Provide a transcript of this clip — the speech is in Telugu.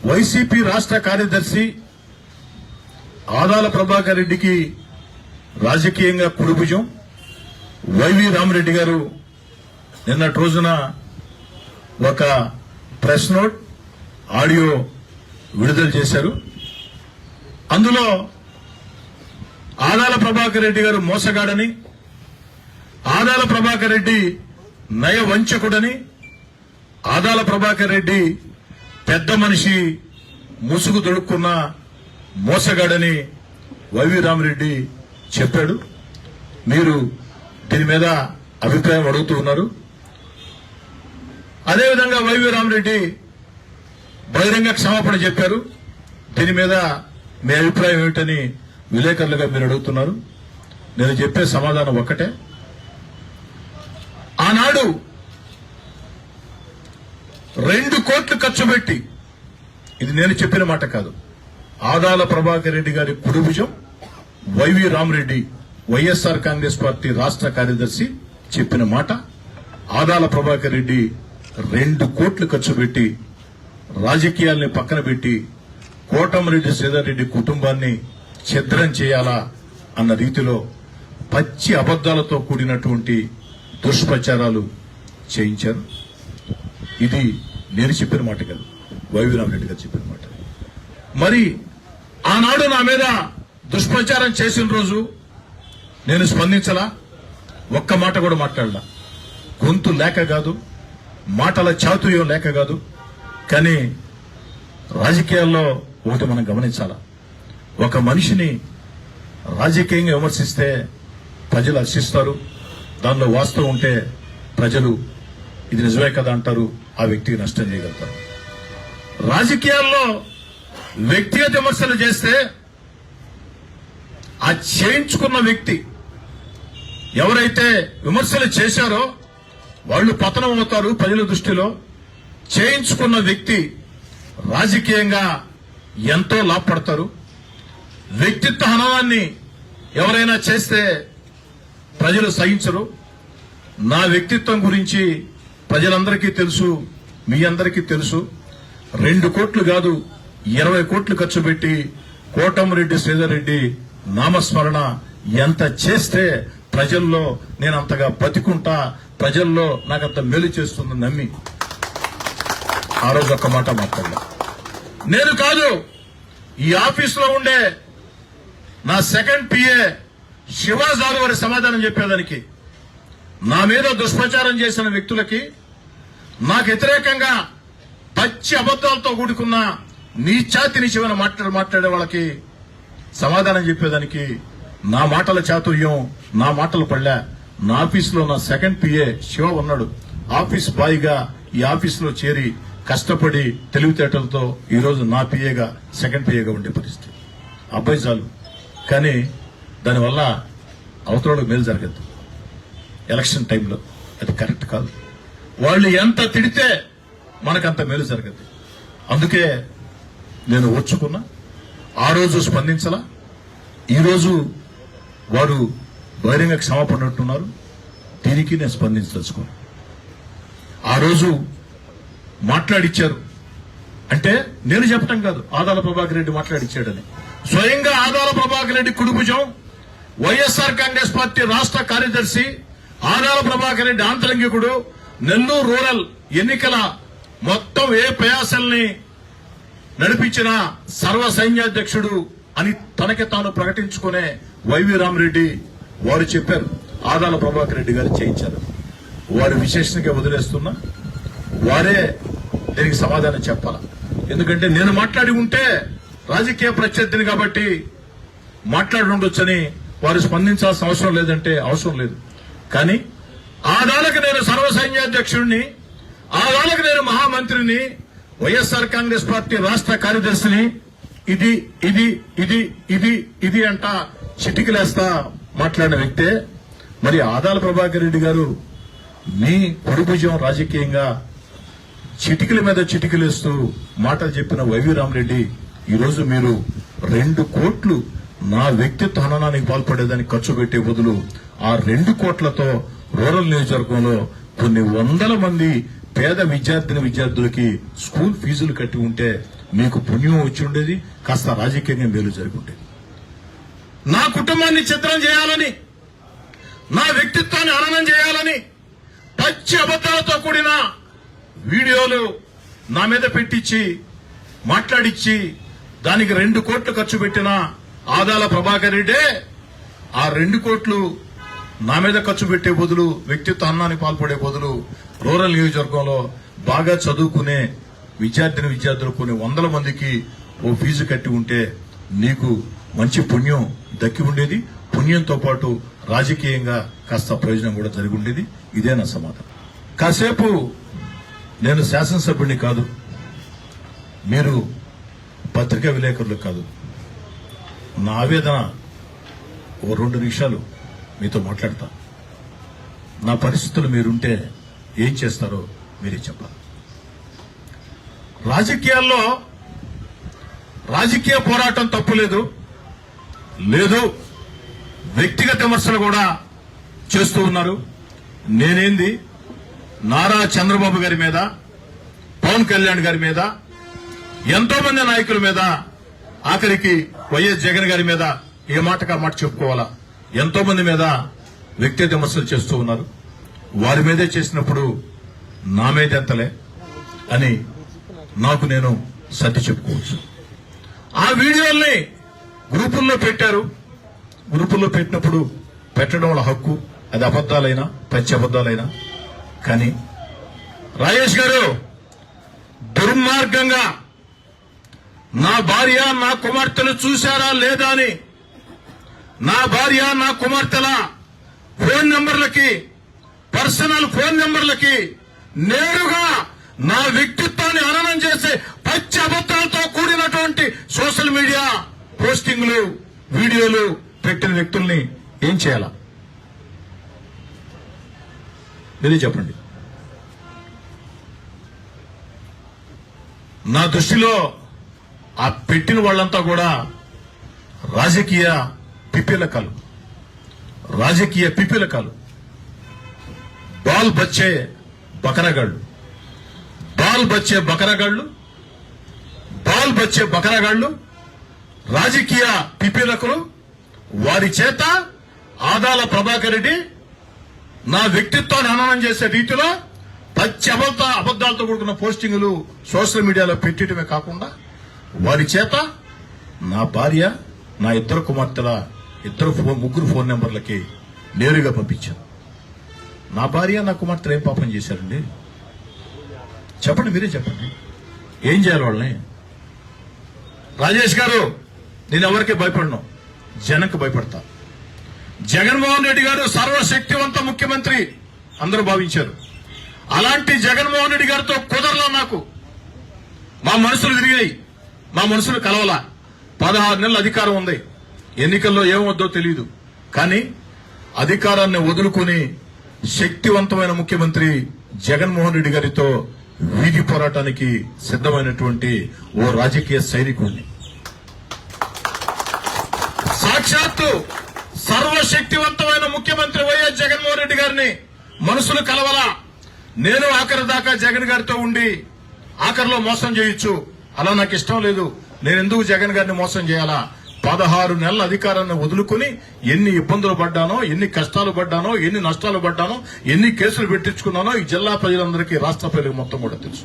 వైసీపీ రాష్ట్ర కార్యదర్శి ఆదాల ప్రభాకర్ రెడ్డికి రాజకీయంగా కుడిభుజం వైవి రామరెడ్డి గారు నిన్నటి రోజున ఒక ప్రెస్ నోట్ ఆడియో విడుదల చేశారు. అందులో ఆదాల ప్రభాకర్ రెడ్డి గారు మోసగాడని, ఆదాల ప్రభాకర్ రెడ్డి నయవంచకుడని, ఆదాల ప్రభాకర్ రెడ్డి పెద్ద మనిషి ముసుగు దొడుక్కున్న మోసగాడని వైవి రామరెడ్డి చెప్పాడు. మీరు దీని మీద అభిప్రాయం అడుగుతూ ఉన్నారు. అదేవిధంగా వైవి రామరెడ్డి బహిరంగ క్షమాపణ చెప్పారు. దీని మీద మీ అభిప్రాయం ఏమిటని విలేకరులుగా మీరు అడుగుతున్నారు. నేను చెప్పే సమాధానం ఒక్కటే, ఆనాడు 2 కోట్లు ఖర్చు పెట్టి, ఇది నేను చెప్పిన మాట కాదు, ఆదాల ప్రభాకర్ రెడ్డి గారి కుడిభుజం వైవి రామరెడ్డి వైఎస్ఆర్ కాంగ్రెస్ పార్టీ రాష్ట్ర కార్యదర్శి చెప్పిన మాట. ఆదాల ప్రభాకర్ రెడ్డి 2 కోట్లు ఖర్చు పెట్టి రాజకీయాల్ని పక్కన పెట్టి కోటమిరెడ్డి శ్రీధర్ రెడ్డి కుటుంబాన్ని ఛిద్రం చేయాలా అన్న రీతిలో పచ్చి అబద్దాలతో కూడినటువంటి దుష్ప్రచారాలు చేయించారు. ఇది నేను చెప్పిన మాట కాదు, వైవి రామరెడ్డి గారు చెప్పిన మాట. మరి ఆనాడు నా మీద దుష్ప్రచారం చేసిన రోజు నేను స్పందించలా, ఒక్క మాట కూడా మాట్లాడలా. గొంతు లేక కాదు, మాటల చాతుర్యం లేక కాదు. కానీ రాజకీయాల్లో ఒకటి మనం గమనించాలా, ఒక మనిషిని రాజకీయంగా విమర్శిస్తే ప్రజలు హర్షిస్తారు, దానిలో వాస్తవం ఉంటే ప్రజలు ఇది నిజమే కదా అంటారు, ఆ వ్యక్తికి నష్టం చేయగలుగుతారు. రాజకీయాల్లో వ్యక్తిగత విమర్శలు చేస్తే ఆ చేయించుకున్న వ్యక్తి ఎవరైతే విమర్శలు చేశారో వాళ్ళు పతనం అవుతారు ప్రజల దృష్టిలో. చేయించుకున్న వ్యక్తి రాజకీయంగా ఎంతో లాభపడతారు. వ్యక్తిత్వ హననాన్ని ఎవరైనా చేస్తే ప్రజలు సహించరు. నా వ్యక్తిత్వం గురించి ప్రజలందరికీ తెలుసు, మీ అందరికీ తెలుసు. 2 కోట్లు కాదు, 20 కోట్లు ఖర్చు పెట్టి కోటమిరెడ్డి శ్రీధర్ రెడ్డి నామస్మరణ ఎంత చేస్తే ప్రజల్లో నేను అంతగా బతికుంటా, ప్రజల్లో నాకంత మేలు చేస్తుందని నమ్మి ఆ రోజు ఒక్క మాట మాట్లాడలే. నేను కాదు, ఈ ఆఫీసులో ఉండే నా సెకండ్ పిఏ శివాజాలు వారి సమాధానం చెప్పేదానికి, నా మీద దుష్ప్రచారం చేసిన వ్యక్తులకి, నాకు వ్యతిరేకంగా పచ్చి అబద్దాలతో కూడుకున్న నీచాతి నిచమైన మాట్లాడే వాళ్ళకి సమాధానం చెప్పేదానికి నా మాటల చాతుర్యం, నా మాటలు పడలే. నా ఆఫీసులో నా సెకండ్ పిఏ శివ ఉన్నాడు. ఆఫీస్ బాయ్గా ఈ ఆఫీసులో చేరి కష్టపడి తెలివితేటలతో ఈరోజు నా పిఏగా, సెకండ్ పిఏగా ఉండే పరిస్థితి. అబ్బాయి చాలు, కానీ దానివల్ల అవతలకు మేలు జరగదు. ఎలక్షన్ టైంలో అది కరెక్ట్ కాదు. వాళ్ళు ఎంత తిడితే మనకంత మేలు జరగదు. అందుకే నేను ఓర్చుకున్నా. ఆ రోజు స్పందించలా. ఈరోజు వారు బహిరంగ క్షమాపణ అంటున్నారు. దీనికి నేను స్పందించదలుచుకోను. ఆ రోజు మాట్లాడిచ్చారు అంటే నేను చెప్పటం కాదు, ఆదాల ప్రభాకర్ రెడ్డి మాట్లాడిచ్చాడని. స్వయంగా ఆదాల ప్రభాకర్ రెడ్డి కుడిభుజం వైఎస్ఆర్ కాంగ్రెస్ పార్టీ రాష్ట్ర కార్యదర్శి ఆదాల ప్రభాకర్ రెడ్డి ఆంతరంగికుడు, నెల్లూరు రూరల్ ఎన్నికల మొత్తం ఏ ప్రయాసల్ని నడిపించిన సర్వ సైన్యాధ్యక్షుడు అని తనకి తాను ప్రకటించుకునే వైవి రామరెడ్డి వారు చెప్పారు ఆదాల ప్రభాకర్ రెడ్డి గారు చేయించారు. వారి విశేషంగా వదిలేస్తున్నా, వారే దీనికి సమాధానం చెప్పాల. ఎందుకంటే నేను మాట్లాడి ఉంటే రాజకీయ ప్రత్యర్థిని కాబట్టి మాట్లాడి ఉండొచ్చని వారు స్పందించాల్సిన అవసరం లేదంటే అవసరం లేదు. కానీ ఆదాలకు నేను సర్వ సైన్యాధ్యక్షుడిని, ఆదాలకు నేను మహామంత్రిని, వైఎస్ఆర్ కాంగ్రెస్ పార్టీ రాష్ట్ర కార్యదర్శిని, ఇది ఇది ఇది ఇది ఇది అంట చిటికలేస్తా మాట్లాడిన వ్యక్తే. మరి ఆదాల ప్రభాకర్ రెడ్డి గారు మీ కుడిభుజం రాజకీయంగా చిటికల మీద చిటికలేస్తూ మాటలు చెప్పిన వైవి రామరెడ్డి, ఈరోజు మీరు 2 కోట్లు నా వ్యక్తిత్వ హననానికి పాల్పడేదానికి ఖర్చు పెట్టే బదులు ఆ 2 కోట్లతో రూరల్ నియోజకవర్గంలో కొన్ని వందల మంది పేద విద్యార్థినులకి స్కూల్ ఫీజులు కట్టి ఉంటే మీకు పుణ్యం వచ్చి ఉండేది, కాస్త రాజకీయంగా మేలు జరిగి ఉండేది. నా కుటుంబాన్ని చిత్రం చేయాలని, నా వ్యక్తిత్వాన్ని హననం చేయాలని పచ్చి అబద్దాలతో కూడిన వీడియోలు నా మీద పెట్టించి మాట్లాడిచ్చి దానికి 2 కోట్లు ఖర్చు పెట్టిన ఆదాల ప్రభాకర్ రెడ్డే ఆ 2 కోట్లు నా మీద ఖర్చు పెట్టే బదులు, వ్యక్తిత్వ హననానికి పాల్పడే బదులు రూరల్ నియోజకవర్గంలో బాగా చదువుకునే విద్యార్థులు కొన్ని 100 మందికి ఓ ఫీజు కట్టి ఉంటే నీకు మంచి పుణ్యం దక్కి ఉండేది. పుణ్యంతో పాటు రాజకీయంగా కాస్త ప్రయోజనం కూడా జరిగి ఉండేది. ఇదే నా సమాధానం. కాసేపు నేను శాసనసభ్యుడిని కాదు, మీరు పత్రికా విలేకరులు కాదు. నా ఆవేదన ఓ 2 నిమిషాలు మీతో మాట్లాడతా. నా పరిస్థితులు మీరుంటే ఏం చేస్తారో మీరే చెప్పాలి. రాజకీయాల్లో రాజకీయ పోరాటం తప్పులేదు, లేదు వ్యక్తిగత విమర్శలు కూడా చేస్తూ ఉన్నారు. నేనేంది నారా చంద్రబాబు గారి మీద, పవన్ కళ్యాణ్ గారి మీద, ఎంతో మంది నాయకుల మీద, ఆఖరికి వైఎస్ జగన్ గారి మీద ఏ మాటకా మాట చెప్పుకోవాలా, ఎంతో మంది మీద వ్యక్తిగత విమర్శలు చేస్తూ ఉన్నారు. వారి మీదే చేసినప్పుడు నా మీద ఎంతలే అని నాకు నేను సర్ది చెప్పుకోవచ్చు. ఆ వీడియోల్ని గ్రూపుల్లో పెట్టారు. గ్రూపుల్లో పెట్టినప్పుడు పెట్టడం వాళ్ళ హక్కు, అది అబద్దాలైనా పచ్చి అబద్దాలైనా. కానీ రాజేష్ గారు దుర్మార్గంగా నా భార్య నా కుమార్తెను చూశారా లేదా అని, నా భార్య నా కుమార్తెల ఫోన్ నెంబర్లకి, పర్సనల్ ఫోన్ నెంబర్లకి నేరుగా నా వ్యక్తిత్వాన్ని హననం చేసే పచ్చి అబద్దాలతో కూడినటువంటి సోషల్ మీడియా పోస్టింగ్లు, వీడియోలు పెట్టిన వ్యక్తుల్ని ఏం చేయాలా మీరే చెప్పండి. నా దృష్టిలో ఆ పెట్టిన వాళ్ళంతా కూడా రాజకీయ పిపీలకాలు, బాల్ బచ్చే బకరగాళ్లు, రాజకీయ పిపీలకులు. వారి చేత ఆదాల ప్రభాకర్ రెడ్డి నా వ్యక్తిత్వాన్ని హననం చేసే రీతిలో పచ్చి అబద్దాలతో కూడుకున్న పోస్టింగులు సోషల్ మీడియాలో పెట్టడమే కాకుండా వారి చేత నా భార్య, నా 2 కుమార్తెల 3 ఫోన్ నెంబర్లకి నేరుగా పంపించాను. నా భార్య నా కుమార్తెలు ఏం పాపం చేశారండి చెప్పండి, మీరే చెప్పండి. ఏం చేయాలి వాళ్ళని? రాజేష్ గారు, నేను ఎవరికి భయపడను, జనంకు భయపడతా. జగన్మోహన్ రెడ్డి గారు సర్వశక్తివంత ముఖ్యమంత్రి అందరూ భావించారు. అలాంటి జగన్మోహన్ రెడ్డి గారితో కుదరలా నాకు. మా మనసులు తిరిగాయి, మా మనసులు కలవలా. 16 నెలల అధికారం ఉంది, ఎన్నికల్లో ఏమవుద్దో తెలియదు. కానీ అధికారాన్ని వదులుకుని శక్తివంతమైన ముఖ్యమంత్రి జగన్మోహన్ రెడ్డి గారితో వీధి పోరాటానికి సిద్ధమైనటువంటి ఓ రాజకీయ సైనికుడిని. సాక్షాత్తు సర్వశక్తివంతమైన ముఖ్యమంత్రి వైఎస్ జగన్మోహన్ రెడ్డి గారిని మనసులు కలవలా. నేను ఆఖరి దాకా జగన్ గారితో ఉండి ఆఖరిలో మోసం చేయొచ్చు, అలా నాకు ఇష్టం లేదు. నేను ఎందుకు జగన్ గారిని మోసం చేయాలా? 16 నెలల అధికారాన్ని వదులుకుని ఎన్ని ఇబ్బందులు పడ్డానో, ఎన్ని కష్టాలు పడ్డానో, ఎన్ని నష్టాలు పడ్డానో, ఎన్ని కేసులు పెట్టించుకున్నానో ఈ జిల్లా ప్రజలందరికీ, రాష్ట్ర ప్రజలకు మొత్తం కూడా తెలుసు.